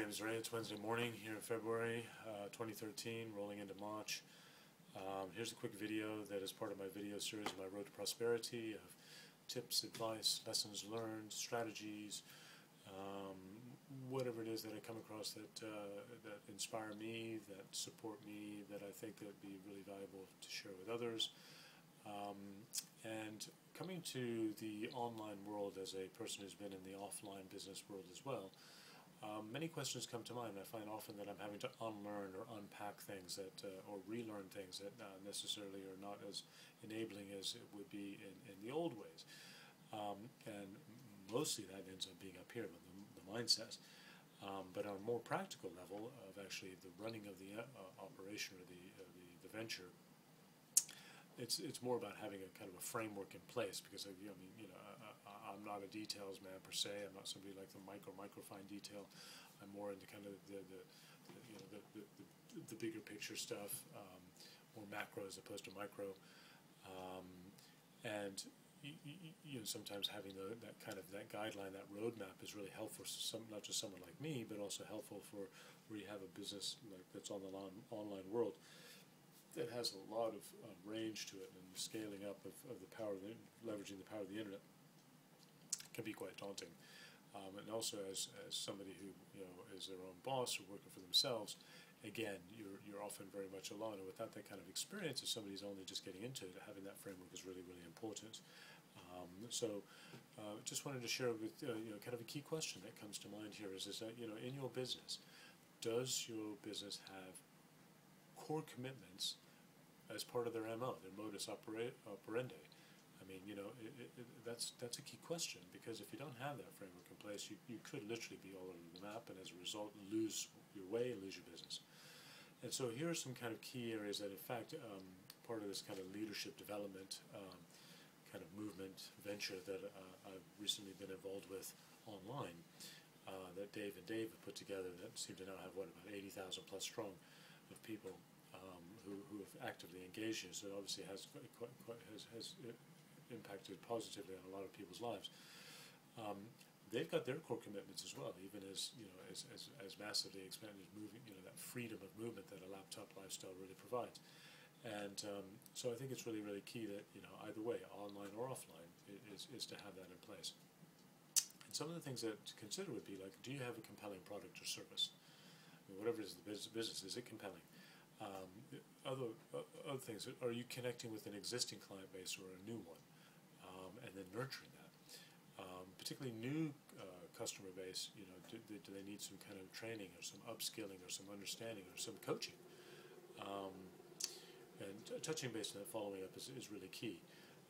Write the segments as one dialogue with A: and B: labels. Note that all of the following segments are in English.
A: name is Ray. It's Wednesday morning here in February 2013, rolling into March. Here's a quick video that is part of my video series, My Road to Prosperity, of tips, advice, lessons learned, strategies, whatever it is that I come across that that inspire me, that support me, that I think that would be really valuable to share with others. And coming to the online world as a person who's been in the offline business world as well, many questions come to mind. I find often that I'm having to unlearn or unpack things that, or relearn things that necessarily are not as enabling as it would be in the old ways. And mostly that ends up being up here with the mindset. But on a more practical level of actually the running of the operation or the venture, it's more about having a kind of a framework in place, because I'm not a details man per se. I'm not somebody like the microfine detail. I'm more into kind of the bigger picture stuff, more macro as opposed to micro, and sometimes having that guideline, that roadmap is really helpful for not just someone like me, but also helpful for where you have a business like that's on the online world that has a lot of range to it, and scaling up of the power of leveraging the power of the internet can be quite daunting. And also as somebody who is their own boss or working for themselves, again, you're often very much alone, and without that kind of experience, if somebody's only just getting into it, having that framework is really, really important. Just wanted to share with kind of a key question that comes to mind here is that in your business, does your business have core commitments as part of their MO, their modus operandi? I mean, that's a key question, because if you don't have that framework in place, you could literally be all over the map, and as a result, lose your way and lose your business. And so here are some kind of key areas that, in fact, part of this kind of leadership development kind of movement venture that I've recently been involved with online, that Dave and Dave have put together, that seem to now have, about 80,000 plus strong of people who have actively engaged in. So it obviously has impacted positively on a lot of people's lives. They've got their core commitments as well, even as as massively expanded moving, that freedom of movement that a laptop lifestyle really provides. And so I think it's really, really key that either way, online or offline, is to have that in place. And some of the things that to consider would be like, do you have a compelling product or service? I mean, whatever it is the business, is it compelling? Other things, are you connecting with an existing client base or a new one, and then nurturing that? Particularly new customer base, do they need some kind of training or some upskilling or some understanding or some coaching? And touching base on that, following up is really key.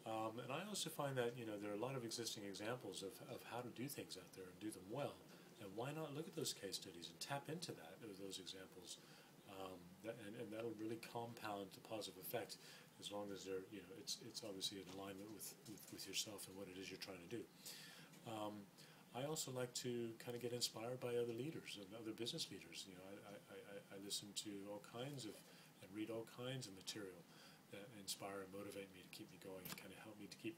A: And I also find that there are a lot of existing examples of how to do things out there and do them well. And why not look at those case studies and tap into those examples? And that'll really compound the positive effect, as long as they're it's obviously in alignment with yourself and what it is you're trying to do. I also like to kind of get inspired by other leaders and other business leaders. I listen to all kinds of and read all kinds of material that inspire and motivate me to keep me going and kind of help me to keep